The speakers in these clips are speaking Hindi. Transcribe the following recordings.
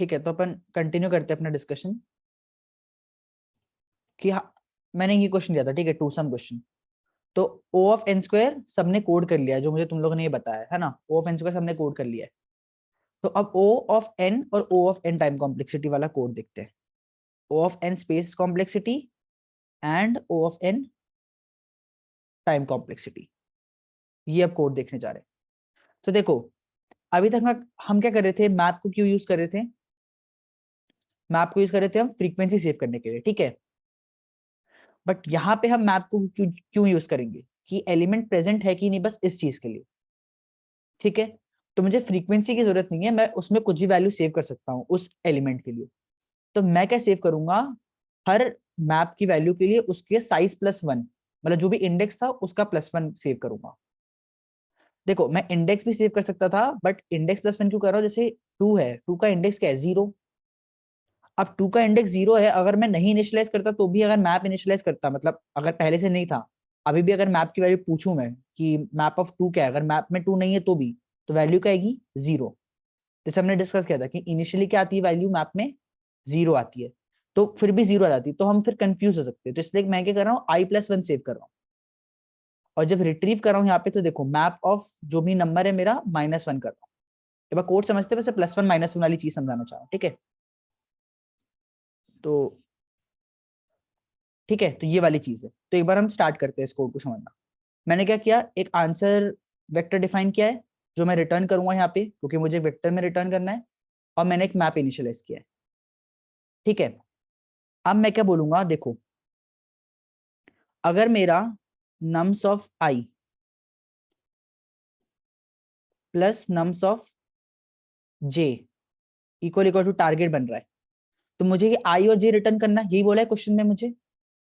ठीक है, तो अपन कंटिन्यू करते हैं अपना डिस्कशन कि मैंने ये क्वेश्चन दिया था, ठीक है, टू सम क्वेश्चन। तो O ऑफ n स्क्वायर सबने कोड कर लिया है, जो मुझे तुम लोगों ने ये बताया है ना, O ऑफ n स्क्वायर सबने कोड कर लिया है। तो अब O ऑफ n और O of n time complexity वाला कोड देखते हैं। O of n space complexity and O of n time complexity, ये अब कोड देखने जा रहे हैं। तो देखो, अभी तक हम क्या कर रहे थे, मैप को क्यों यूज कर रहे थे, मैप को यूज कर रहे थे हम फ्रीक्वेंसी सेव करने के लिए, ठीक है। बट यहाँ पे हम मैप को क्यों क्यों यूज करेंगे, कि एलिमेंट प्रेजेंट है कि नहीं, बस इस चीज के लिए, ठीक है। तो मुझे फ्रीक्वेंसी की जरूरत नहीं है, मैं उसमें कुछ भी वैल्यू सेव कर सकता हूँ उस एलिमेंट के लिए। तो मैं क्या सेव करूंगा, हर मैप की वैल्यू के लिए उसके साइज +1, मतलब जो भी इंडेक्स था उसका +1 सेव करूंगा। देखो, मैं इंडेक्स भी सेव कर सकता था, बट इंडेक्स +1 क्यों कर रहा हूँ, जैसे 2 है, 2 का इंडेक्स क्या है, 0। अब 2 का इंडेक्स 0 है, अगर मैं नहीं इनिशियलाइज करता तो भी, अगर मैप इनिशियलाइज करता, मतलब अगर पहले से नहीं था, अभी भी अगर मैप की वैल्यू पूछूं मैं कि मैप ऑफ 2 क्या है, अगर मैप में 2 नहीं है तो भी, तो वैल्यू क्या आएगी, 0। जैसे हमने डिस्कस किया था कि इनिशियली क्या आती है वैल्यू मैप में, 0 आती है, तो फिर भी 0 आ जाती है, तो हम फिर कंफ्यूज हो सकते हैं। तो इसलिए मैं क्या कर रहा हूँ, i+1 सेव कर रहा हूँ। और जब रिट्रीव कर रहा हूँ यहाँ पे, तो देखो मैप ऑफ जो भी नंबर है मेरा -1 कर रहा हूँ। एक बार कोड समझते हैं, वैसे +1 -1 वाली चीज समझाना चाह रहा हूँ, ठीक है। तो ठीक है, तो ये वाली चीज है। तो एक बार हम स्टार्ट करते हैं इस कोड को समझना। मैंने क्या किया, एक आंसर वेक्टर डिफाइन किया है, जो मैं रिटर्न करूंगा यहाँ पे, क्योंकि मुझे वेक्टर में रिटर्न करना है। और मैंने एक मैप इनिशियलाइज किया है, ठीक है। अब मैं क्या बोलूंगा, देखो, अगर मेरा nums of I plus nums of J equal equal to target बन रहा है, तो मुझे ये आई और जे रिटर्न करना है, यही बोला है क्वेश्चन में मुझे,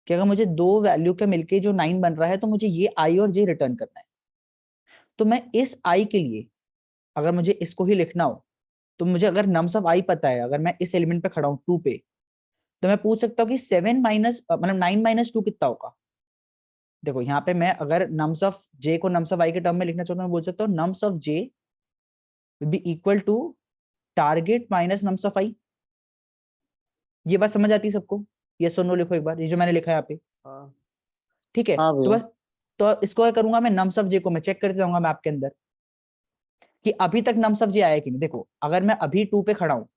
कि अगर मुझे दो वैल्यू के मिलके जो 9 बन रहा है, तो मुझे ये आई और जे रिटर्न करना है। तो मैं इस आई के लिए, अगर मुझे इसको ही लिखना हो, तो मुझे अगर नम्स ऑफ आई पता है, अगर मैं इस एलिमेंट पे खड़ा हूँ 2 पे, तो मैं पूछ सकता हूँ कि 7 माइनस मतलब 9 - 2 कितना होगा। देखो यहाँ पे मैं अगर नम्स ऑफ जे को नम्स ऑफ आई के टर्म में लिखना चाहता हूँ, मैं बोल सकता हूँ nums of j will be equal to target minus nums of i. ये बात समझ आती है सबको, यस और नो लिखो एक बार, ये जो मैंने लिखा है यहाँ पे, हाँ। ठीक है। हाँ तो भैया। बस, तो इसको क्या करूंगा मैं, नम्स ऑफ जे को मैं चेक करते जाऊंगा मैप के अंदर कि अभी तक नम्स ऑफ जे आया कि नहीं। देखो, अगर मैं अभी 2 पे खड़ा हूँ,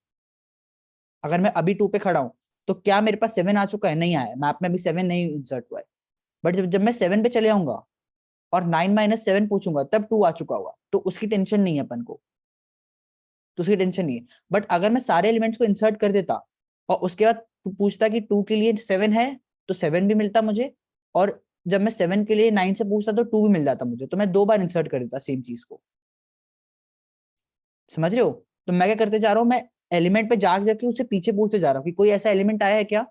अगर मैं अभी 2 पे खड़ा हूँ, तो क्या मेरे पास 7 आ चुका है, नहीं आया, मैप में अभी 7 नहीं इंसर्ट हुआ है। बट जब मैं 7 पे चले आऊंगा और 9 - 7 पूछूंगा, तब 2 आ चुका होगा, तो उसकी टेंशन नहीं है अपन को, तो उसकी टेंशन नहीं है। बट अगर मैं सारे एलिमेंट्स को इंसर्ट कर देता और उसके बाद पूछता कि 2 के लिए 7 है, तो 7 भी मिलता मुझे। और जब मैं 7 के लिए 9 से पूछता, तो 2 भी मिल जाता मुझे, तो मैं 2 बार इंसर्ट कर देता सेम चीज को। समझ रहे हो। तो मैं क्या करते जा रहा हूँ, मैं एलिमेंट पे जाके जाके उससे पीछे पूछते जा रहा हूँ कि कोई ऐसा एलिमेंट आया है क्या,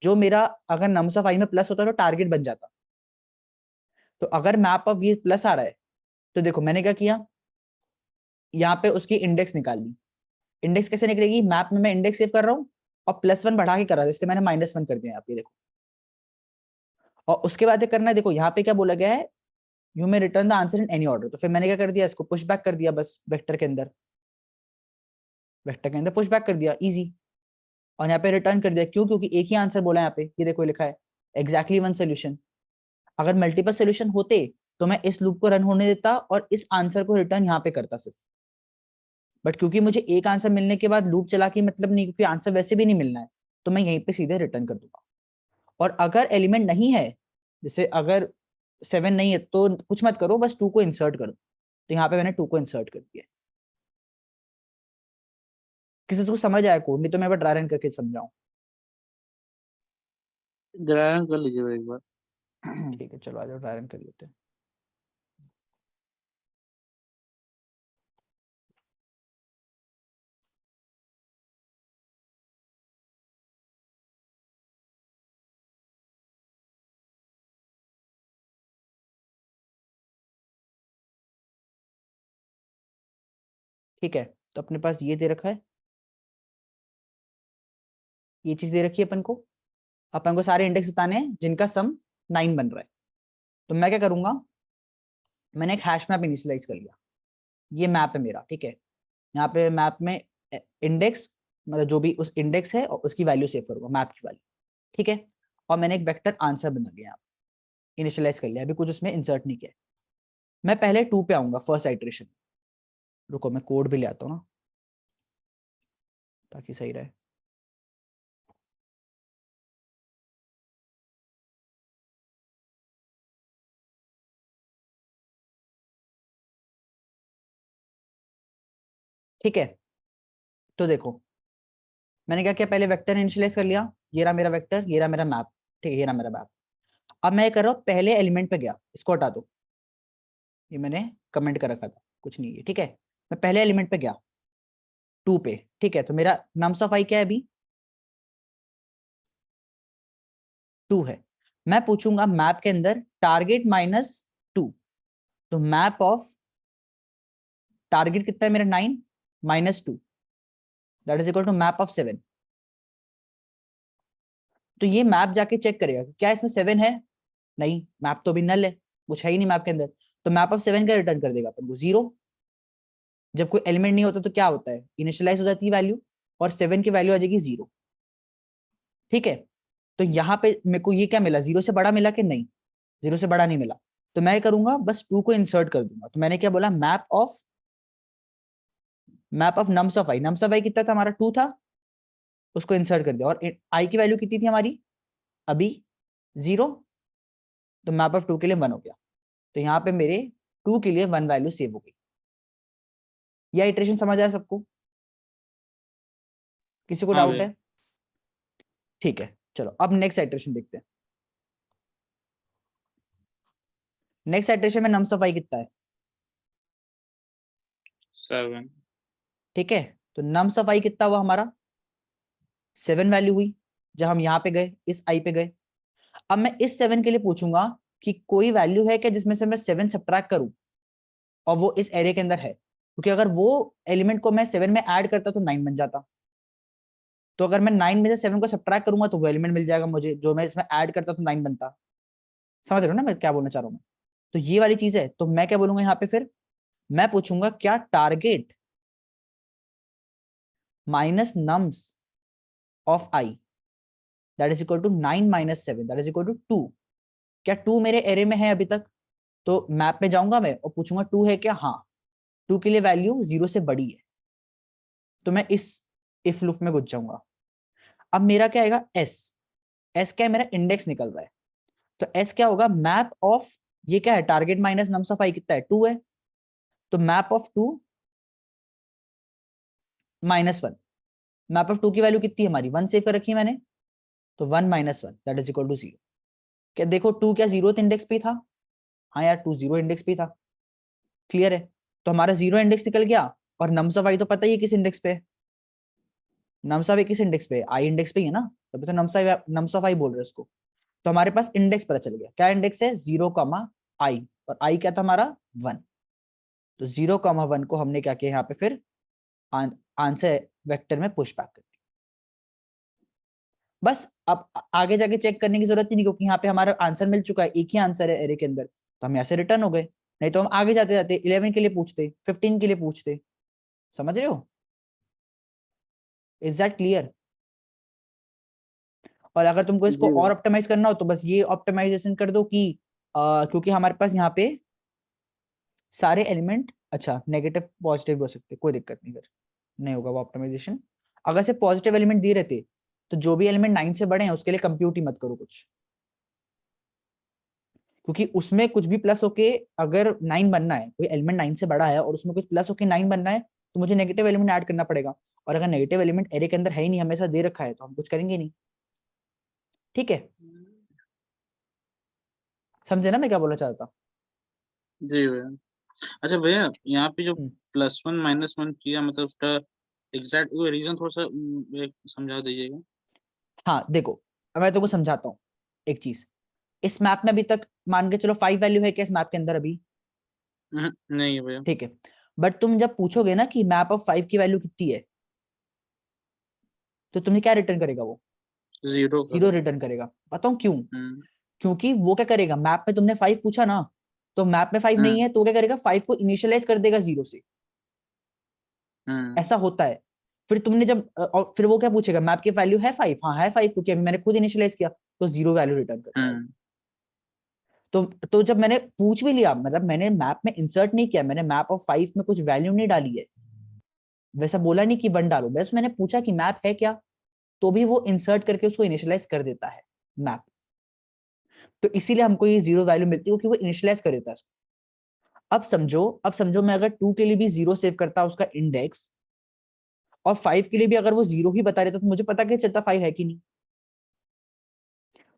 जो मेरा अगर नम्स ऑफ आई में प्लस होता तो टारगेट बन जाता। तो अगर मैप ऑफ ये प्लस आ रहा है, तो देखो मैंने क्या किया, यहाँ पे उसकी इंडेक्स निकाल ली। इंडेक्स कैसे निकलेगी, मैप में मैं इंडेक्स सेव कर रहा हूँ और +1 बढ़ा के कर रहा है, जैसे मैंने -1 कर दिया यहाँ पे, देखो। और उसके बाद करना है, देखो यहाँ पे क्या बोला गया है, you may return the answer in any order. तो फिर मैंने क्या कर दिया, इसको पुश बैक कर दिया, बस वेक्टर के अंदर, वेक्टर के अंदर पुश बैक कर दिया, इजी। और यहाँ पे रिटर्न कर दिया, क्यों, क्योंकि एक ही आंसर बोला है यहाँ पे, ये देखो लिखा है एग्जैक्टली वन सोल्यूशन। अगर मल्टीपल सोल्यूशन होते, तो मैं इस लूप को रन होने देता और इस आंसर को रिटर्न यहाँ पे करता सिर्फ। बट क्योंकि मुझे एक आंसर मिलने के बाद लूप चला के मतलब नहीं, क्योंकि आंसर वैसे भी नहीं मिलना है, तो मैं यहीं पे सीधे रिटर्न कर दूंगा। और अगर एलिमेंट नहीं है, जैसे अगर 7 नहीं है, तो कुछ मत करो, बस 2 को इंसर्ट करो। तो यहाँ पे मैंने 2 को इंसर्ट कर दिया। किसी को समझ आया कोड, नहीं तो मैं ड्राई रन करके समझाऊं। ड्राइव कर लीजिए भाई एक बार। ठीक है, चलो आ जाओ, ड्राई रन कर लेते हैं। ठीक है, तो अपने पास ये दे रखा है, ये चीज दे रखी है अपन को सारे इंडेक्स बताने हैं जिनका सम 9 बन रहा है। तो मैं क्या करूंगा, मैंने एक हैश मैप इनिशियलाइज कर लिया। ये मैप है मेरा, ठीक है। यहाँ पे मैप में इंडेक्स मतलब जो भी उस इंडेक्स है और उसकी वैल्यू सेव करूंगा, मैप की वैल्यू, ठीक है। और मैंने एक वेक्टर आंसर बना लिया, इनिशियलाइज कर लिया, अभी कुछ उसमें इंसर्ट नहीं किया। मैं पहले 2 पे आऊंगा फर्स्ट आइटरेशन। रुको मैं कोड भी ले आता हूँ ना ताकि सही रहे। ठीक है, तो देखो मैंने क्या किया, पहले वेक्टर इनिशियलाइज कर लिया, ये रहा मेरा वेक्टर, ये रहा मेरा मैप, ठीक है, ये रहा मेरा मैप। अब मैं कर रहा हूँ पहले एलिमेंट पे गया, इसको हटा दो, ये मैंने कमेंट कर रखा था, कुछ नहीं है, ठीक है। मैं पहले एलिमेंट पे गया 2 पे, ठीक है, तो मेरा नम्स ऑफ आई क्या है अभी, 2 है। मैं पूछूंगा मैप के अंदर टारगेट -2, तो मैप ऑफ टारगेट कितना है मेरा 9 -2, that is equal to map of 7। तो ये मैप जाके चेक करेगा क्या इसमें 7 है, नहीं, मैप तो अभी नल है, कुछ है ही नहीं मैप के अंदर। तो मैप ऑफ 7 का रिटर्न कर देगा अपन को 0। जब कोई एलिमेंट नहीं होता तो क्या होता है, इनिशियलाइज हो जाती है वैल्यू, और 7 की वैल्यू आ जाएगी 0, ठीक है। तो यहाँ पे मेरे को ये क्या मिला, 0 से बड़ा मिला कि नहीं, 0 से बड़ा नहीं मिला। तो मैं करूंगा बस 2 को इंसर्ट कर दूंगा। तो मैंने क्या बोला, मैप ऑफ नम्स ऑफ आई कितना था हमारा, 2 था, उसको इंसर्ट कर दिया। और आई की वैल्यू कितनी थी हमारी अभी, 0, तो मैप ऑफ 2 के लिए 1 हो गया। तो यहाँ पे मेरे 2 के लिए 1 वैल्यू सेव हो गई। यह इटरेशन समझ आया सबको, किसी को हाँ डाउट भैया। है? ठीक है, चलो अब नेक्स्ट इटरेशन देखते हैं। नेक्स्ट इटरेशन में नम्स ऑफ आई कितना है, 7। ठीक है। तो नम्स ऑफ आई कितना हुआ हमारा, 7 वैल्यू हुई जब हम यहाँ पे गए, इस आई पे गए। अब मैं इस 7 के लिए पूछूंगा कि कोई वैल्यू है क्या जिसमें से मैं 7 सब्ट्रैक्ट करूं और वो इस एरे के अंदर है, क्योंकि अगर वो एलिमेंट को मैं 7 में ऐड करता तो 9 बन जाता। तो अगर मैं 9 में से 7 को सब्ट्रैक्ट करूंगा तो वो एलिमेंट मिल जाएगा मुझे, जो मैं इसमें ऐड करता तो 9 बनता। समझ रहे हो ना मैं क्या बोलना चाह रहा हूँ मैं? तो ये वाली चीज है। तो मैं क्या बोलूंगा यहाँ पे, फिर मैं पूछूंगा क्या target minus nums of I that is equal to 9 - 7 that is equal to 2। क्या 2 मेरे एरे में है अभी तक? तो मैप में जाऊंगा मैं और पूछूंगा 2 है क्या, हाँ। 2 के लिए वैल्यू 0 से बड़ी है, तो मैं इस इफ लूप में घुस जाऊंगा। अब मेरा क्या आएगा, एस। एस क्या है, मेरा इंडेक्स निकल रहा है। तो एस क्या होगा, मैप ऑफ, ये क्या है, टारगेट माइनस नम्स ऑफ आई कितना है, 2 है। तो मैप ऑफ 2 -1, मैप ऑफ 2 की वैल्यू कितनी है हमारी, 1 सेव कर रखी है मैंने, तो 1 - 1 दैट इज इक्वल टू 0। क्या देखो 2 क्या 0th इंडेक्स पे था, हाँ यार 2 0 इंडेक्स पे था, क्लियर है। तो हमारा 0 इंडेक्स निकल गया। और नम्स ऑफ आई तो पता ही है किस इंडेक्स पे है, नम्स ऑफ आई किस इंडेक्स पे है, आई इंडेक्स पे ही है ना, तभी तो नम्स ऑफ आई बोल रहे हैं उसको। तो हमारे पास इंडेक्स पता चल गया, क्या इंडेक्स है, 0, आई, और आई क्या था हमारा 1। तो 0, 1 को हमने क्या किया यहाँ पे, फिर आंसर वेक्टर में पुश बैक कर दिया। बस अब आगे जाके चेक करने की जरूरत ही नहीं, क्योंकि यहाँ पे हमारा आंसर मिल चुका है, एक ही आंसर है एरे के अंदर, तो हम यहाँ से रिटर्न हो गए। नहीं तो हम आगे जाते जाते 11 के लिए पूछते, 15 के लिए पूछते। समझ रहे हो, इज दैट क्लियर? और अगर तुमको इसको जी और भैया। ऑप्टिमाइज करना हो तो बस ये ऑप्टिमाइजेशन कर दो कि क्योंकि हमारे पास यहाँ पे सारे एलिमेंट, अच्छा नेगेटिव पॉजिटिव हो सकते, कोई दिक्कत नहीं, फिर नहीं होगा वो ऑप्टिमाइजेशन। अगर से पॉजिटिव एलिमेंट दिए रहते तो जो भी एलिमेंट 9 से बड़े हैं उसके लिए कंप्यूट ही मत करो कुछ, क्योंकि उसमें कुछ भी प्लस होके, अगर 9 बनना है, कोई एलिमेंट 9 से बड़ा है और उसमें कुछ प्लस होके 9 बनना है, तो मुझे नेगेटिव एलिमेंट ऐड करना पड़ेगा। और अगर नेगेटिव एलिमेंट एरे के अंदर है ही नहीं, हमेशा दे रखा है, तो हम कुछ करेंगे नहीं। ठीक है, समझे ना मैं क्या बोलना चाहता? जी भैया। अच्छा भैया, यहाँ पे जो हम्म, +1 -1 किया, मतलब उसका एग्जैक्ट रीजन थोड़ा सा एक समझा दीजिएगा। हाँ देखो, अब मैं तुमको समझाता हूँ एक चीज। इस मैप में अभी तक मान के चलो 5 वैल्यू है क्या इस मैप के अंदर अभी, नहीं है भैया। ठीक है। बट तुम जब पूछोगे ना कि मैप ऑफ 5 की वैल्यू कितनी है, तो तुम्हें क्या रिटर्न करेगा वो, 0 0 करेगा। रिटर्न करेगा। बताऊं क्यों? हम्म। क्योंकि वो क्या करेगा, मैप में तुमने 5 पूछा ना, तो मैप में 5 नहीं हम्म। है, तो क्या करेगा, 5 को इनिशियलाइज कर देगा 0 से। हम्म। ऐसा होता है। फिर तुमने जब और फिर वो क्या पूछेगा, मैप की वैल्यू है 5, हाँ है 5 क्योंकि अभी मैंने खुद इनिशियलाइज किया, तो 0 वैल्यू रिटर्न करेगा। हम्म तो जब मैंने पूछ भी लिया, मतलब मैंने मैप में इंसर्ट नहीं किया, मैंने मैप ऑफ 5 में कुछ वैल्यू नहीं डाली है, वैसा बोला नहीं कि 1 डालो, बस मैंने पूछा कि मैप है क्या, तो भी वो इंसर्ट करके उसको इनिशियलाइज कर देता है मैप। तो इसीलिए हमको ये 0 वैल्यू मिलती है क्योंकि वो इनिशियलाइज कर देता है। अब समझो मैं अगर 2 के लिए भी 0 सेव करता उसका इंडेक्स, और 5 के लिए भी अगर वो 0 ही बता देता, तो मुझे पता कैसे चलता 5 है कि नहीं।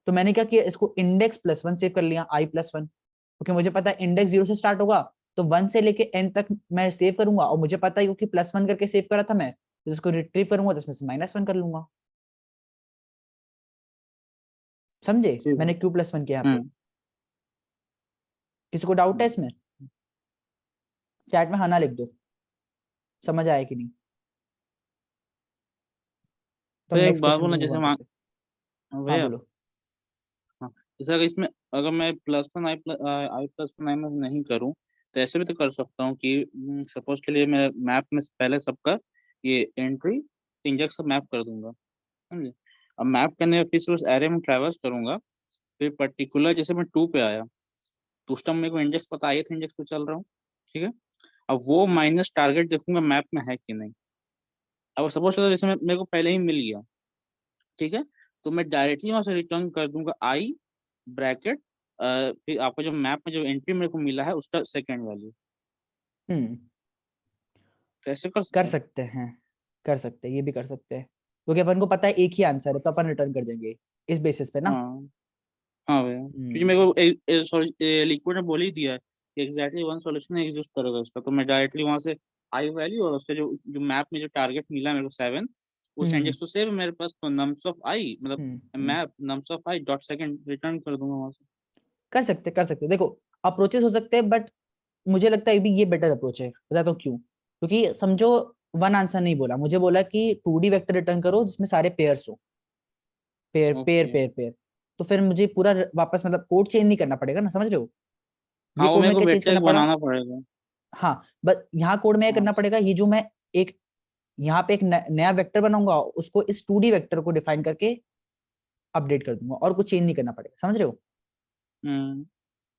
तो मैंने क्या किया, इसको इंडेक्स +1 सेव कर लिया, i+1, क्योंकि मुझे पता है इंडेक्स 0 से स्टार्ट होगा, तो 1 से लेके n तक मैं सेव करूंगा, और मुझे पता है क्योंकि +1 करके सेव करा था मैं, तो इसको रिट्रीव करूंगा तो इसमें से -1 कर लूंगा। समझे ठीक है। मैंने क्यों +1 किया यहाँ पे? हम्म किसी को डाउट है हम्म। इसमें? चैट में हाँ ना लिख दो, समझ आया कि नहीं। तो हम भैया एक नेक्स्ट बात क्वेश्चन पे बोलना, मूव जैसे ऑन करते हैं। हाँ भैया, बोलो। हाँ, जैसे अगर इसमें अगर मैं +1 आई नहीं करूँ, तो ऐसे भी तो कर सकता हूँ कि सपोज के लिए मैं मैप में पहले सबका ये एंट्री इंडेक्स सब मैप कर दूंगा, समझे। अब मैप करने में फिर से उस एरे में ट्रैवर्स करूंगा, फिर पर्टिकुलर जैसे मैं 2 पे आया, तो उस टाइम मेरे को इंडेक्स पता है, इंडेक्स पे चल रहा हूँ, ठीक है। अब वो माइनस टारगेट देखूंगा मैप में है कि नहीं। अब सपोज करो जैसे मेरे को पहले ही मिल गया, ठीक है, तो मैं डायरेक्टली वहां से रिटर्न कर दूंगा आई ब्रैकेट, फिर आपका जो मैप में जो एंट्री मेरे को मिला है उसका सेकंड वैल्यू। हम्म कैसे कर कर सकते हैं? सकते हैं, कर सकते हैं, ये भी कर सकते हैं, क्योंकि अपन को पता है एक ही आंसर है, तो अपन रिटर्न कर देंगे इस बेसिस पे ना। हाँ हाँ भैया, क्योंकि हम्म मेरे को सॉरी लिक्विड ने बोल ही दिया है कि एग्जैक्टली वन सॉल्यूशन एग्जिस्ट करेगा इसका, तो मैं डायरेक्टली वहां से आई वैल्यू और उसके जो जो मैप में जो टारगेट मिला मेरे को 7, उस हम्म इंडेक्स को सेव मेरे पास, तो नम्स ऑफ आई मतलब हम्म। Map nums of i dot second return कर दूंगा वहां से। कर सकते देखो, अप्रोचेस हो सकते हैं, बट मुझे लगता है भी ये बेटर अप्रोच है, बताता हूँ क्यों। क्योंकि समझो वन आंसर नहीं बोला, मुझे बोला कि 2D वेक्टर रिटर्न करो जिसमें सारे पेयर्स हो, pair pair okay. Pair pair. तो फिर मुझे पूरा वापस मतलब कोड चेंज नहीं करना पड़ेगा ना, समझ रहे हो। ये हाँ, वो कोड मेरे में को क्या चेंज वेक्टर करना पड़ा, बनाना पड़ेगा। हाँ, बट यहाँ कोड में क्या हाँ। करना पड़ेगा, ये जो मैं एक यहाँ पे एक नया वेक्टर बनाऊंगा, उसको इस 2D वेक्टर को डिफाइन करके अपडेट कर दूंगा, और कुछ चेंज नहीं करना पड़ेगा, समझ रहे हो, हम्म।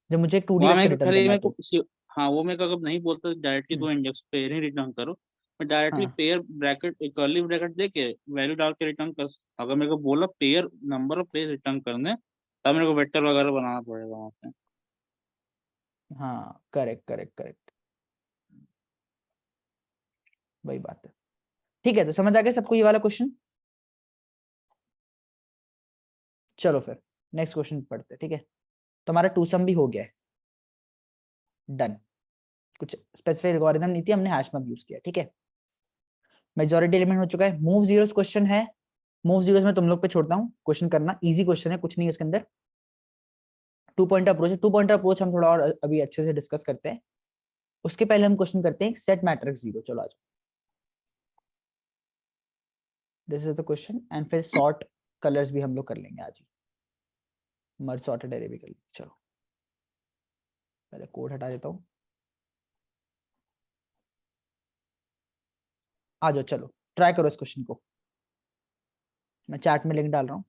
जब मुझे एक 2D वहाँ वेक्टर मेरे को रिटर्न खाली करना है मेरे को तो। हाँ, वो मेरे को अगर नहीं बोलता डायरेक्टली हम्म, दो इंडेक्स पेयर ही रिटर्न करो, मैं डायरेक्टली हाँ पेयर ब्रैकेट कर्ली ब्रैकेट दे के वैल्यू डाल के रिटर्न कर। अगर मेरे को बोला pair number of pair return करने, तब मेरे को वेक्टर वगैरह बनाना पड़ेगा वहाँ पे। हाँ, करेक्ट करेक्ट करेक्ट, वही बात है। ठीक है, तो समझ आ गया सबको ये वाला क्वेश्चन। चलो फिर नेक्स्ट क्वेश्चन पढ़ते हैं, ठीक है। तो हमारा टू सम भी हो गया है, डन। कुछ स्पेसिफिक एल्गोरिथम नहीं थी, हमने हैश मैप यूज किया, ठीक है। मेजॉरिटी एलिमेंट हो चुका है, मूव जीरोस क्वेश्चन है। मूव जीरोस में तुम लोग पे छोड़ता हूँ, क्वेश्चन करना इजी क्वेश्चन है, कुछ नहीं है उसके अंदर। 2 पॉइंट अप्रोच है, 2 पॉइंट अप्रोच हम थोड़ा और अभी अच्छे से डिस्कस करते हैं। उसके पहले हम क्वेश्चन करते हैं सेट मैट्रिक्स जीरो, चलो आज this is the question, and फिर सॉर्ट कलर्स भी हम लोग कर लेंगे आज ही, मर्ज सॉर्टेड एरे भी कर लेंगे। चलो पहले कोड हटा देता हूँ, आ जाओ चलो ट्राई करो इस क्वेश्चन को, मैं चैट में लिंक डाल रहा हूँ।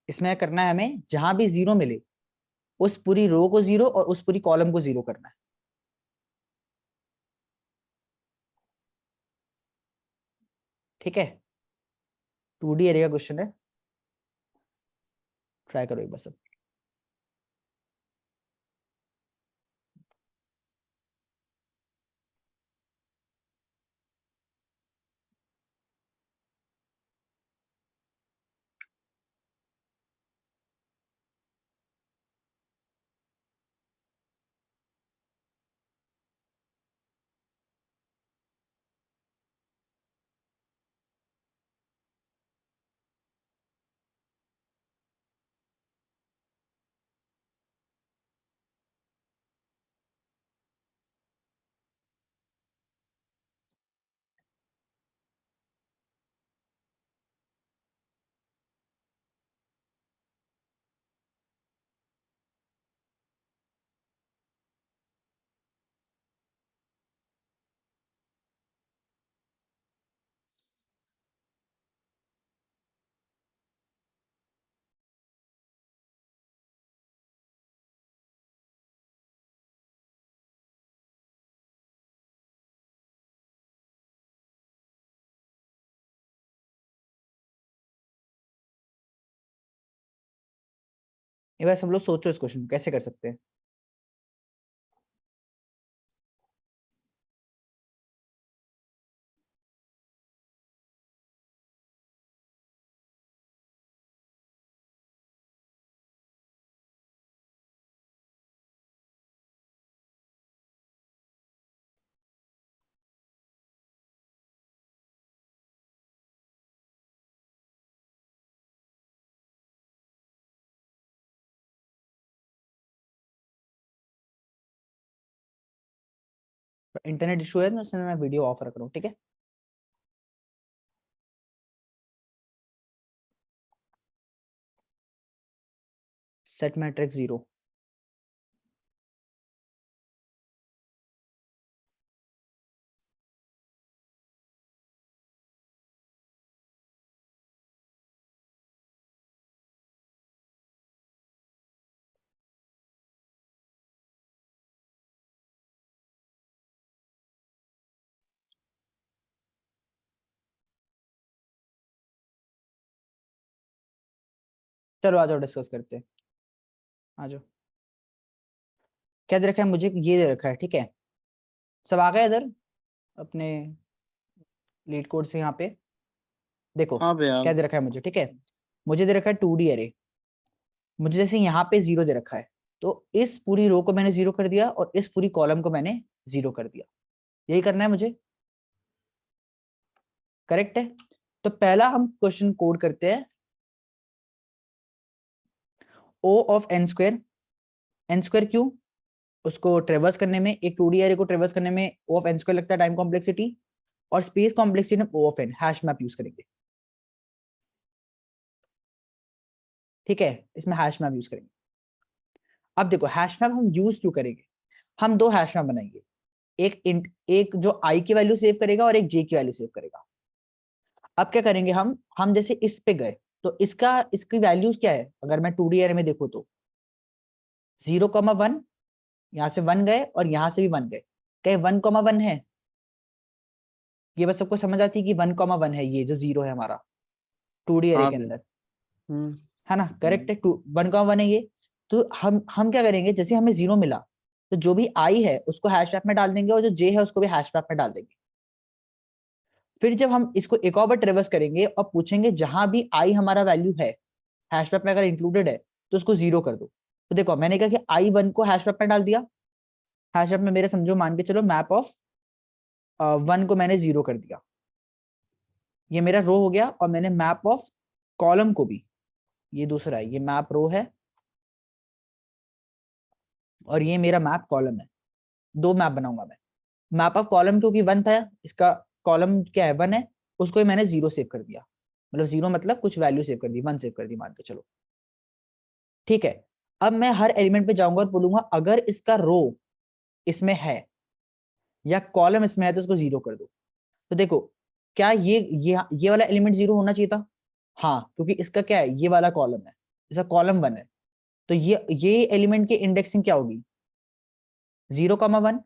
इसमें करना है हमें, जहां भी जीरो मिले उस पूरी रो को जीरो और उस पूरी कॉलम को जीरो करना है, ठीक है। 2D एरिया क्वेश्चन है, ट्राई करो एक बार सब। ये बार सब लोग सोचो इस क्वेश्चन कैसे कर सकते हैं। इंटरनेट इशू है तो इसलिए मैं वीडियो ऑफ रख रहा हूँ, ठीक है। Set matrix 0। चलो आ जाओ डिस्कस करते हैं, आ जाओ। क्या दे रखा है मुझे, ये दे रखा है, ठीक है। सब आ गए इधर अपने लीड कोड से यहाँ पे। देखो हाँ भैया। क्या दे रखा है मुझे, ठीक है। मुझे दे रखा है 2D अरे। मुझे जैसे यहाँ पे 0 दे रखा है, तो इस पूरी रो को मैंने 0 कर दिया और इस पूरी कॉलम को मैंने 0 कर दिया। यही करना है मुझे, करेक्ट है। तो पहला हम क्वेश्चन कोड करते हैं। O of n square, n square क्यों, उसको ट्रेवर्स करने में, एक 2D एरे को ट्रेवर्स करने में O ऑफ n स्क्वायर लगता है टाइम कॉम्प्लेक्सिटी, और स्पेस कॉम्प्लेक्सिटी में O of n hash map use करेंगे, ठीक है। इसमें हैश मैप यूज करेंगे। अब देखो हैश मैप हम यूज क्यों करेंगे, हम दो हैश मैप बनाएंगे। एक इंट, एक जो i की वैल्यू सेव करेगा और एक j की वैल्यू सेव करेगा। अब क्या करेंगे हम जैसे इस पे गए, तो इसकी वैल्यूज क्या है, अगर मैं 2D एरे में देखूं तो 0,1, यहाँ से 1 गए और यहाँ से भी 1 गए, कहे 1,1 है। ये बस सबको समझ आती है कि 1,1 है, ये जो 0 है हमारा 2D एरे हाँ के भैया। अंदर, हम्म। है ना, करेक्ट है। 1,1 है ये। तो हम क्या करेंगे, जैसे हमें 0 मिला, तो जो भी i है उसको हैश मैप में डाल देंगे और जो j है उसको भी हैश मैप में डाल देंगे। फिर जब हम इसको एक और बार ट्रेवर्स करेंगे और पूछेंगे जहां भी i हमारा वैल्यू है हैश मैप में अगर इंक्लूडेड है तो उसको 0 कर दो। तो देखो मैंने कहा कि i1 को हैश मैप में डाल दिया, हैश मैप में मेरे समझो मान के चलो मैप ऑफ 1 को मैंने 0 कर दिया, ये मेरा रो हो गया। और मैंने मैप ऑफ कॉलम को भी, ये दूसरा है, ये मैप रो है और ये मेरा मैप कॉलम है। दो मैप बनाऊंगा मैं। मैप ऑफ कॉलम क्योंकि 1 था, इसका कॉलम क्या है 1 है, उसको ही मैंने 0 सेव कर दिया। मतलब 0 मतलब कुछ वैल्यू सेव कर दी, 1 सेव कर दी मान के चलो, ठीक है। अब मैं हर एलिमेंट पे जाऊंगा और बोलूंगा अगर इसका रो इसमें है या कॉलम इसमें है तो इसको 0 कर दो। तो देखो क्या ये वाला एलिमेंट 0 होना चाहिए था, हाँ, क्योंकि इसका क्या है, ये वाला कॉलम है, इसका कॉलम 1 है। तो ये एलिमेंट की इंडेक्सिंग क्या होगी, 0,1,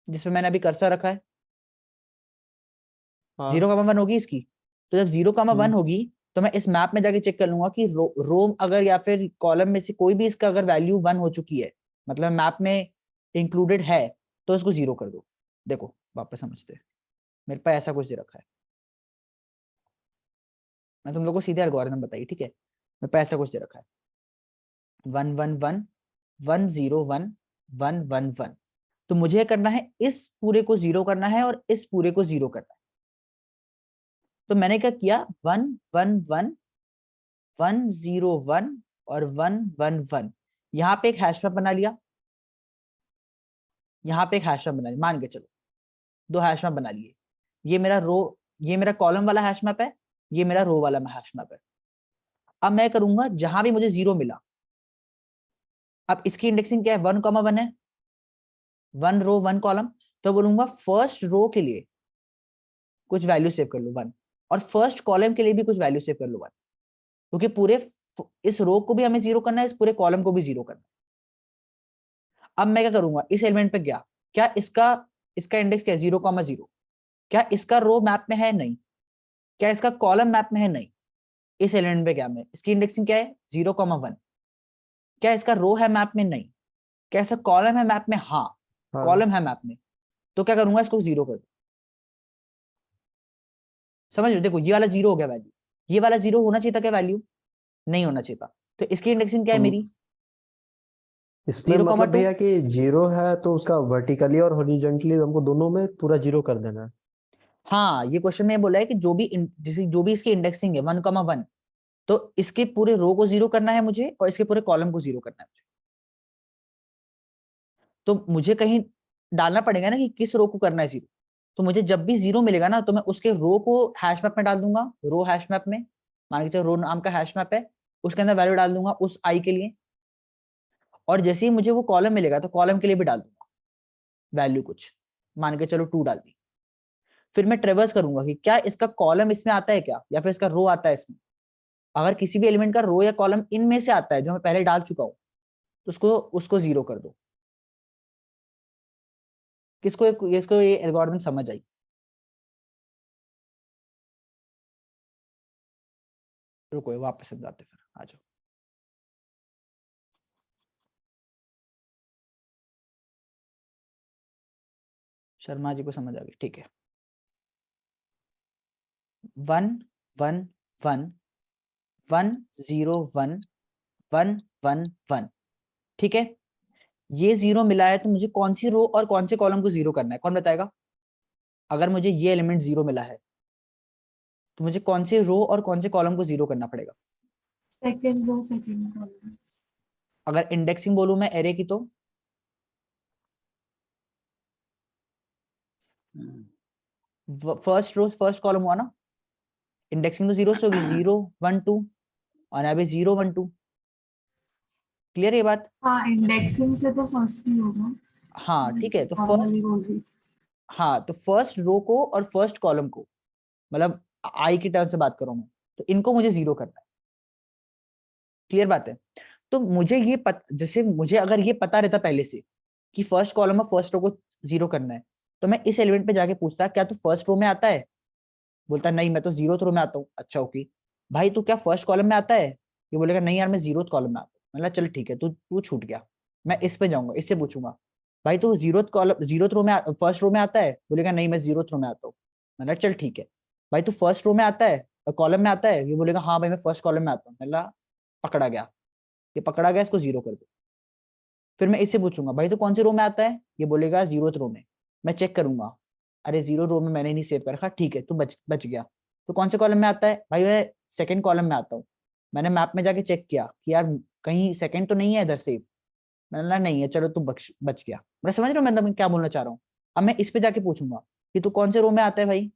जिसमें मैंने अभी कर्सर रखा है, हाँ। 0,1 होगी इसकी। तो जब 0,1 हम्म। होगी तो मैं इस मैप में जाके चेक कर लूंगा कि रो अगर या फिर कॉलम में से कोई भी इसका अगर वैल्यू 1 हो चुकी है, मतलब मैप में इंक्लूडेड है, तो इसको 0 कर दो। देखो वापस समझते हैं, मेरे पास ऐसा कुछ दे रखा है, मैं तुम लोग को सीधे एल्गोरिथम बताइए, ठीक है। मेरे पास ऐसा कुछ दे रखा है 1,1,1,1,0,1,1,1,1। तो मुझे करना है इस पूरे को 0 करना है और इस पूरे को 0 करना है। तो मैंने क्या किया, 1,1,1,1,0,1 और 1,1,1, यहाँ पे एक हैश मैप बना लिया, यहाँ पे एक हैश मैप बना लिया, मान के चलो दो हैश मैप बना लिए। ये मेरा रो, ये मेरा कॉलम वाला हैश मैप है, ये मेरा रो वाला हैश मैप है। अब मैं करूंगा जहां भी मुझे 0 मिला, अब इसकी इंडेक्सिंग क्या है, 1,1 है, 1 रो 1 कॉलम। तो बोलूंगा फर्स्ट रो के लिए कुछ वैल्यू सेव कर लो 1, और फर्स्ट कॉलम के लिए भी कुछ वैल्यू सेव कर लो 1, क्योंकि पूरे इस रो को भी हमें 0 करना है, इस पूरे कॉलम को भी 0 करना है। अब मैं क्या करूंगा, इस एलिमेंट पे गया, क्या इसका इसका इंडेक्स क्या है, 0,0। क्या इसका रो मैप में है, नहीं। क्या इसका कॉलम मैप में है, नहीं। इस एलिमेंट पे क्या है, इसकी इंडेक्सिंग क्या है 0,1। क्या इसका रो है मैप में? नहीं। क्या इसका कॉलम है मैप में? हाँ, हाँ कॉलम है मैप में। तो क्या करूंगा, इसको 0 कर दो। समझ लो, देखो ये वाला 0 हो गया वैल्यू, ये वाला 0 होना चाहिए था क्या वैल्यू? नहीं होना चाहिए था। तो इसकी इंडेक्सिंग क्या है तो मेरी? इसमें 0,2। मतलब भैया कि जीरो है तो उसका वर्टिकली और हॉरिजॉन्टली हमको दोनों में पूरा जीरो कर देना है। हाँ, ये क्वेश्चन में बोला है कि जो भी इसकी इंडेक्सिंग है 1,1, तो इसके पूरे रो को 0 करना है मुझे और इसके पूरे कॉलम को 0 करना है मुझे। तो मुझे कहीं डालना पड़ेगा ना कि किस रो को करना है 0। तो मुझे जब भी 0 मिलेगा ना, तो मैं उसके रो को हैश मैप में डाल दूंगा, रो हैश मैप में। मान के चलो रो नाम का हैश मैप है, उसके अंदर वैल्यू डाल दूंगा उस आई के लिए। और जैसे ही मुझे वो कॉलम मिलेगा तो कॉलम के लिए भी डाल दूंगा वैल्यू कुछ, मान के चलो 2 डाल दी। फिर मैं ट्रेवर्स करूंगा कि क्या इसका कॉलम इसमें आता है क्या, या फिर इसका रो आता है इसमें। अगर किसी भी एलिमेंट का रो या कॉलम इनमें से आता है जो मैं पहले डाल चुका हूं, तो उसको उसको 0 कर दो। इसको ये एल्गोरिथम समझ आई? रुको वापस समझाते, फिर आ जाओ। शर्मा जी को समझ आ गई, ठीक है। 1 1 1 1 0 1 1 1 1, ठीक है। ये 0 मिला है तो मुझे कौन सी रो और कौन से कॉलम को 0 करना है, कौन बताएगा? अगर मुझे ये एलिमेंट 0 मिला है तो मुझे कौन से रो और कौन से कॉलम को 0 करना पड़ेगा? Second row second column. अगर इंडेक्सिंग बोलूं मैं एरे की, तो फर्स्ट रो फर्स्ट कॉलम हुआ ना। इंडेक्सिंग तो 0 से होगी, 0 1 2, और यहाँ पे 0 1 2। क्लियर ये बात? हाँ, इंडेक्सिंग से तो फर्स्ट ही होगा। हाँ ठीक है। तो फर्स्ट, नॉर्मली बोल रही थी। हाँ तो फर्स्ट रो को और फर्स्ट कॉलम को, मतलब आई की टर्म से बात करूं मैं, तो इनको मुझे 0 करना है। क्लियर बात है? तो मुझे जैसे मुझे अगर ये पता रहता पहले से कि फर्स्ट कॉलम और फर्स्ट रो को 0 करना है, तो मैं इस एलिमेंट पे जाके पूछता क्या तू फर्स्ट रो में आता है? बोलता नहीं, मैं तो 0th रो में आता हूँ। अच्छा ओके, भाई तू क्या फर्स्ट कॉलम में आता है? ये बोलेगा नहीं यार, मैं 0th कॉलम में आता हूँ। मतलब चल ठीक है, तू तू छूट गया। मैं इस पे जाऊंगा, इससे पूछूंगा भाई तू 0th कॉलम 0th रो में फर्स्ट रो में आता है? बोलेगा नहीं, मैं 0th रो में आता हूँ। मतलब चल ठीक है, भाई तू फर्स्ट रो में आता है और कॉलम में आता है? ये बोलेगा हाँ भाई, मैं फर्स्ट कॉलम में आता हूँ। मतलब पकड़ा गया, ये पकड़ा गया, इसको 0 कर दो। फिर मैं इससे पूछूंगा भाई तो कौन से रो में आता है? ये बोलेगा 0th रो में। मैं चेक करूंगा, अरे 0 रो में मैंने नहीं सेव कर रखा, ठीक है तू बच बच गया। तो कौन से कॉलम में आता है? भाई मैं सेकंड कॉलम में आता हूँ। मैंने मैप में जाके चेक किया कि यार कहीं सेकंड तो नहीं है इधर सेव। मैंने बोला नहीं है, चलो तू बच गया। मैं समझ रहा हूँ मैं क्या बोलना चाह रहा हूँ। अब मैं इस पे जाके पूछूंगा कि तू कौन से रो में आता है भाई?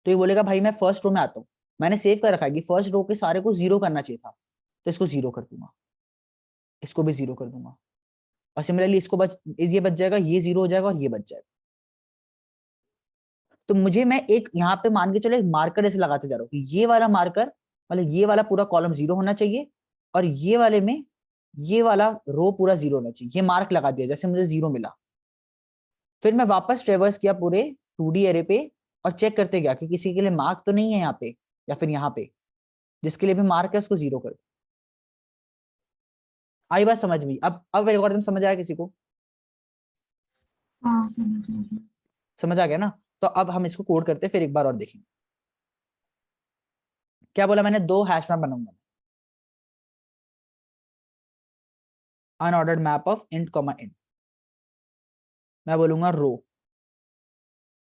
तो ये बोलेगा भाई मैं फर्स्ट रो में आता हूँ। मैंने सेव कर रखा है कि फर्स्ट रो के सारे को 0 करना चाहिए था, तो इसको 0 कर दूंगा, इसको भी 0 कर दूंगा। और सिमिलरली इसको ये बच जाएगा, ये 0 हो जाएगा और ये बच जाएगा। तो मुझे मैं एक यहाँ पे मान के चलो एक मार्कर ऐसे लगाते जा रहा हूँ कि ये वाला मार्कर, मतलब ये वाला पूरा कॉलम 0 होना चाहिए, और ये वाले में ये वाला रो पूरा 0 होना चाहिए। ये मार्क लगा दिया जैसे मुझे 0 मिला। फिर मैं वापस ट्रेवर्स किया पूरे 2D एरे पे और चेक करते गया कि किसी के लिए मार्क तो नहीं है यहाँ पे, या फिर यहाँ पे जिसके लिए भी मार्क है उसको 0 कर दो। आई बात समझ में? अब एल्गोरिथम समझ आया किसी को? हाँ, समझ आ गया। समझ आ गया ना? तो अब हम इसको कोड करते हैं, फिर एक बार और देखेंगे। क्या बोला मैंने? 2 हैश मैप बनाऊंगा, unordered map of int comma int. मैं बोलूंगा रो,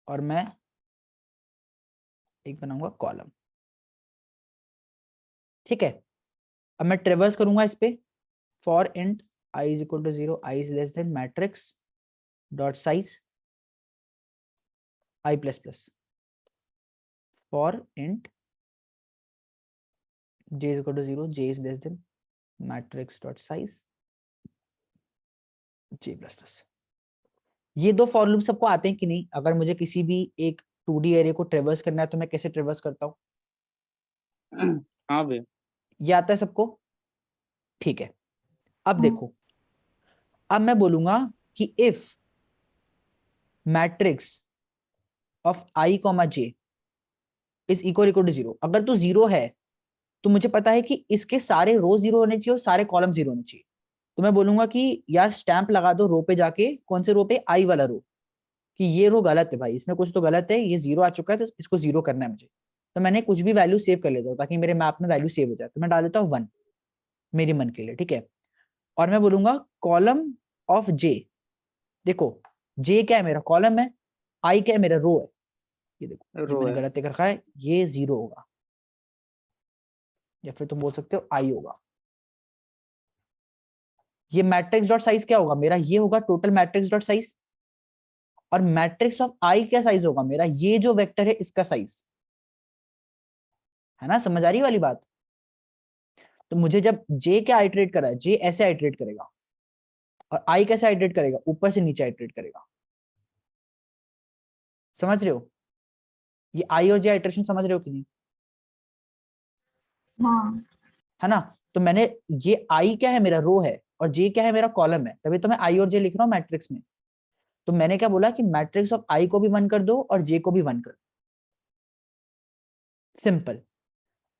और मैं एक बनाऊंगा कॉलम। ठीक है। अब मैं ट्रेवर्स करूंगा इस पे, for int i is equal to 0, i is less than matrix dot size i plus plus, for int j is equal to 0, j is less than matrix dot size j plus plus. ये दो फॉर लूप सबको आते हैं कि नहीं? अगर मुझे किसी भी एक 2D एरे को ट्रेवर्स करना है तो मैं कैसे ट्रेवर्स करता हूँ? हाँ भैया। ये आता है सबको? ठीक है। अब हाँ। देखो, अब मैं बोलूंगा कि if matrix of i comma j is equal to 0, अगर तो 0 है तो मुझे पता है कि इसके सारे रो 0 होने चाहिए और सारे कॉलम 0 होने चाहिए। तो मैं बोलूंगा कि यार स्टैंप लगा दो रो पे जाके, कौन से रो पे, आई वाला रो, कि ये रो गलत है भाई, इसमें कुछ तो गलत है, ये 0 आ चुका है तो इसको 0 करना है मुझे। तो मैंने कुछ भी वैल्यू सेव कर लेता हूँ ताकि मेरे मैप में वैल्यू सेव हो जाए। तो मैं डाल देता हूँ 1 मेरी मन के लिए, ठीक है। और मैं बोलूंगा कॉलम ऑफ जे, देखो जे क्या है, मेरा कॉलम है, आई क्या है, मेरा रो है। ये देखो, ये रो मैंने है। गलत लिख रखा है, ये 0 होगा, या फिर तुम बोल सकते हो आई होगा। ये मैट्रिक्स डॉट साइज क्या होगा मेरा, ये होगा टोटल मैट्रिक्स डॉट साइज। और मैट्रिक्स ऑफ आई क्या साइज होगा मेरा, ये जो वेक्टर है इसका साइज, है ना, समझ आ रही वाली बात। तो मुझे जब जे क्या आइटरेट करा है, जे ऐसे आइटरेट करेगा, और आई कैसे आइटरेट करेगा, ऊपर से नीचे आइटरेट करेगा। समझ रहे हो, ये आई और जे आइटरेशन समझ रहे हो कि नहीं, हाँ है ना। तो मैंने, ये आई क्या है, मेरा रो है, और जे क्या है, मेरा कॉलम है, तभी तो मैं आई और जे लिख रहा हूँ मैट्रिक्स में। तो मैंने क्या बोला कि मैट्रिक्स ऑफ आई को भी 1 कर दो और जे को भी 1 कर दो, सिंपल।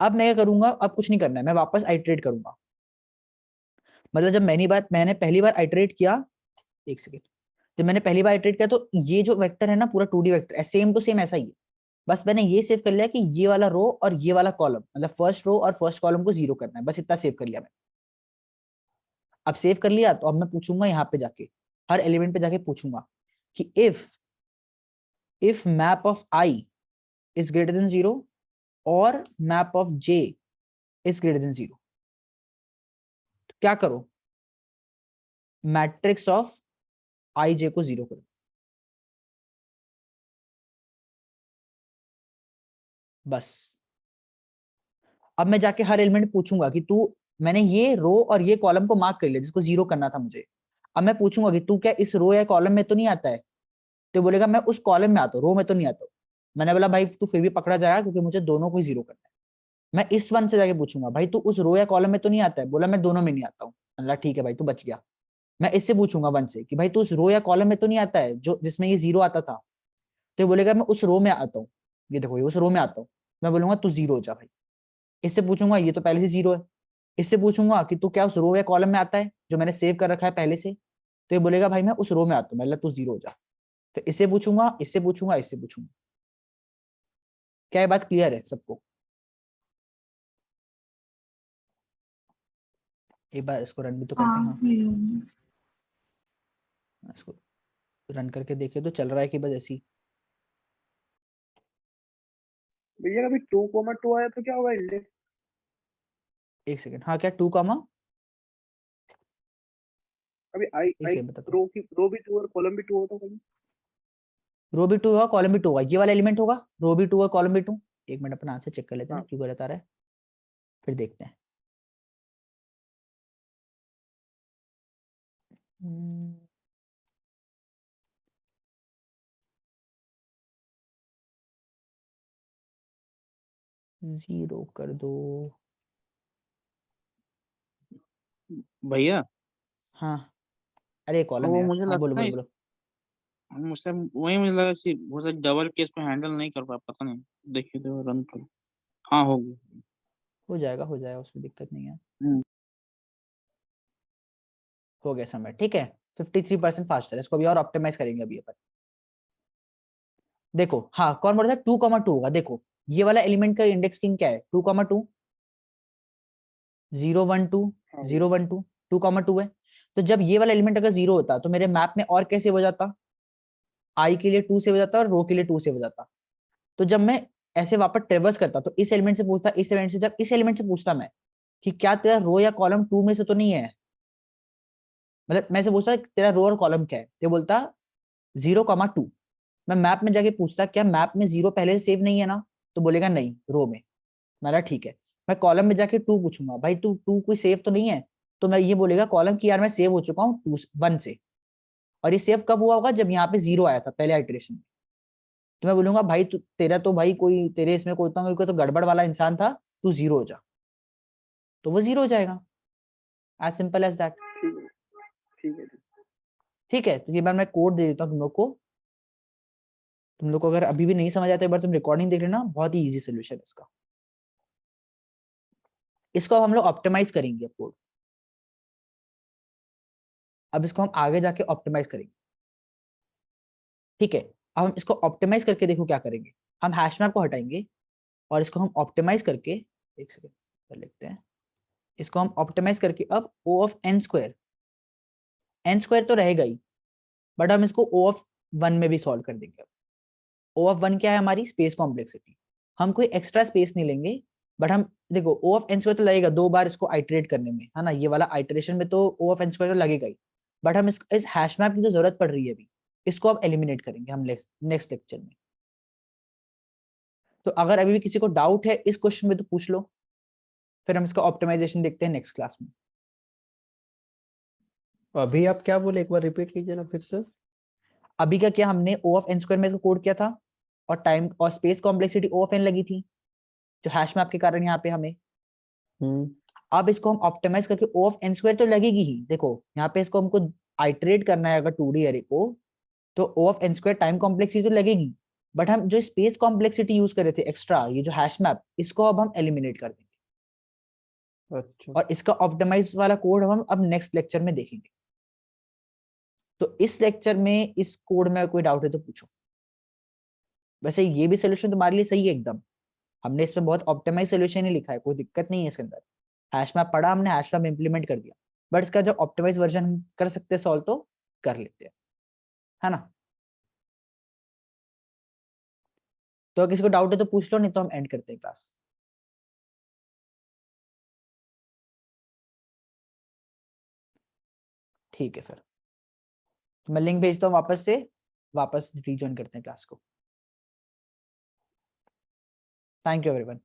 अब मैं क्या करूंगा, अब कुछ नहीं करना है, मैं वापस आइटरेट करूंगा। मतलब जब मैंने पहली बार आइटरेट किया, एक सेकेंड, जब मैंने पहली बार आइटरेट किया तो ये जो वेक्टर है ना, पूरा 2D वेक्टर है, सेम टू सेम ऐसा ही है। बस मैंने ये सेव कर लिया कि ये वाला रो और ये वाला कॉलम, मतलब फर्स्ट रो और फर्स्ट कॉलम को 0 करना है, बस इतना सेव कर लिया मैंने। अब सेव कर लिया तो अब मैं पूछूंगा यहाँ पे जाके, हर एलिमेंट पे जाके पूछूंगा कि if map of I is greater than 0 और map of J is greater than 0, तो क्या करो, मैट्रिक्स ऑफ आई जे को 0 करो, बस। अब मैं जाके हर एलिमेंट पूछूंगा कि तू, मैंने ये रो और ये कॉलम को मार्क कर लिया जिसको 0 करना था मुझे। अब मैं पूछूंगा कि तू क्या इस रो या कॉलम में तो नहीं आता है, तो बोलेगा मैं उस कॉलम में आता हूँ, रो में तो नहीं आता हूँ। मैंने बोला भाई तू फिर भी पकड़ा जाएगा क्योंकि मुझे दोनों को ही 0 करना है। मैं इस 1 से जाके पूछूंगा भाई तू उस रो या कॉलम में तो नहीं आता है, बोला मैं दोनों में नहीं आता हूँ, अल्लाह ठीक है भाई तू बच गया। मैं इससे पूछूंगा 1 से कि भाई तू उस रो या कॉलम में तो नहीं आता है जो जिसमें ये 0 आता था, तो ये बोलेगा मैं उस रो में आता हूँ, ये देखो ये उस रो में आता हूँ। मैं बोलूंगा तू 0 हो जा भाई। इससे पूछूंगा ये तो पहले से 0 है, इससे पूछूंगा कि तू क्या उस रो या कॉलम में आता है जो मैंने सेव कर रखा है पहले से, तो ये बोलेगा भाई मैं उस रो में आता हूँ, मतलब तू 0 हो जा। फिर इससे पूछूंगा, इससे पूछूंगा, इससे पूछूंगा। क्या ये बात क्लियर है सबको। एक बार इसको रन भी तो करते हैं, हाँ हाँ clear। इसको रन करके देखे तो चल रहा है कि बस ऐसी। भैया कभी 2,2 आया तो क्या होगा इंडेक्स? एक सेकंड, हाँ क्या 2 कामा, अभी आई एक आई सेकंड बताता हूँ। रो भी 2 और कॉलम भी 2 होता कभी? रो भी 2 होगा, कॉलम भी 2 होगा, ये वाला एलिमेंट होगा, रो भी 2 और कॉलम भी 2। एक मिनट अपना आंसर चेक कर लेते हैं ना हाँ क्यों गलत आ रहा है, फिर देखते हैं। 0 कर दो। भैया हाँ, अरे कॉलम है वो यार, मुझे हाँ बोलो लगता बोलो है बोलो। मुझसे वही मुझे लगा कि वो शायद डबल केस को हैंडल नहीं कर पाया, पता नहीं। देखिए तो रन करो। हाँ होगी। हो जाएगा, उसमें दिक्कत नहीं है। हम्म, हो गया समय, ठीक है। 53% फास्टर है, इसको भी और ऑप्टिमाइज करेंगे अभी अपन। देखो हाँ कौन बोला था 2,2 होगा, देखो ये वाला एलिमेंट का इंडेक्स किंग क्या है, 2,2, 0,1,2, हाँ भैया 0,1,2, 2,2 है। तो जब ये वाला एलिमेंट अगर 0 होता तो मेरे मैप में और कैसे हो जाता, आई के लिए 2 से हो जाता और रो के लिए 2 से हो जाता। तो जब मैं ऐसे वापस ट्रेवर्स करता तो इस एलिमेंट से पूछता, इस एलिमेंट से, जब इस एलिमेंट से पूछता मैं कि क्या तेरा रो या कॉलम 2 में से तो नहीं है, मतलब मैं से पूछता तेरा रो और कॉलम क्या है, तो बोलता 0,2। मैं मैप में जाके पूछता क्या मैप में 0 पहले से सेव नहीं है ना, तो बोलेगा नहीं रो में। मैं ठीक है। मैं कॉलम में जाके 2 पूछूंगा भाई तू 2 कोई सेव तो नहीं है, तो मैं ये बोलेगा कॉलम की यार मैं सेव हो चुका हूँ 1 से। और ये सेव कब हुआ होगा, जब यहाँ पे 0 आया था पहले आइटरेशन में। तो मैं बोलूंगा भाई तू तेरा तो भाई कोई तेरे इसमें कोई तो गड़बड़ वाला इंसान था, तू 0 हो जा, तो वो 0 हो जाएगा, एज सिंपल एज दैट। ठीक है ठीक है। ठीक है, तो ये बार मैं कोड दे देता हूँ तुम लोग को। तुम लोग को अगर अभी भी नहीं समझ आता एक बार तुम रिकॉर्डिंग देख लेना, बहुत ही इजी सोल्यूशन है इसका। इसको अब हम लोग ऑप्टिमाइज करेंगे कोड। अब इसको हम आगे जाके ऑप्टिमाइज करेंगे, ठीक है। अब हम इसको ऑप्टिमाइज करके देखो क्या करेंगे। हम हैश मैप को हटाएंगे और इसको हम ऑप्टिमाइज करके, एक सेकंड कर लेते हैं, इसको हम ऑप्टिमाइज करके अब O of n square, n square तो रहेगा ही, बट हम इसको O ऑफ 1 में भी सॉल्व कर देंगे। O ऑफ 1 क्या है हमारी स्पेस कॉम्प्लेक्सिटी, हम कोई एक्स्ट्रा स्पेस नहीं लेंगे, बट हम देखो O ऑफ n स्क्वायर तो लगेगा 2 बार इसको आइटरेट करने में, है ना, ये वाला आइटरेशन में तो O ऑफ n स्क्वायर तो लगेगा ही, बट हम इस हैश मैप की जो जरूरत पड़ रही है अभी, इसको अब एलिमिनेट करेंगे हम नेक्स्ट लेक्चर में। तो अगर अभी भी किसी को डाउट है इस क्वेश्चन में तो पूछ लो, फिर हम इसका ऑप्टिमाइजेशन देखते हैं नेक्स्ट क्लास में। अभी आप क्या बोले, एक बार रिपीट कीजिए ना फिर से। अभी का क्या, हमने O ऑफ n स्क्वायर में इसको कोड किया था और टाइम और space complexity O of n लगी थी जो हैश मैप के कारण यहाँ पे हमें। अब इसको हम ऑप्टिमाइज करके O ऑफ n स्क्वायर तो लगेगी ही, देखो यहाँ पे इसको हमको आइटरेट करना है अगर 2D एरे को, तो O of n square time complexity तो लगेगी, बट हम जो स्पेस कॉम्प्लेक्सिटी यूज कर रहे थे एक्स्ट्रा, ये जो हैश मैप, इसको अब हम एलिमिनेट कर देंगे। अच्छा, और इसका ऑप्टिमाइज वाला कोड हम अब नेक्स्ट लेक्चर में देखेंगे। तो इस लेक्चर में इस कोड में कोई डाउट है तो पूछो। वैसे ये भी सोल्यूशन तुम्हारे लिए सही है एकदम, हमने इसमें बहुत ऑप्टिमाइज सोल्यूशन ही लिखा है, कोई दिक्कत नहीं है इसके अंदर। हैश मैप पढ़ा हमने, हैश मैप इंप्लीमेंट कर दिया, बट इसका जो ऑप्टिमाइज वर्जन हम कर सकते हैं सॉल्व तो कर लेते हैं, है ना। तो किसी को डाउट है तो पूछ लो, नहीं तो हम एंड करते हैं क्लास। ठीक है, फिर तो मैं लिंक भेजता हूँ वापस से, वापस रिज्वाइन करते हैं क्लास को। Thank you everyone.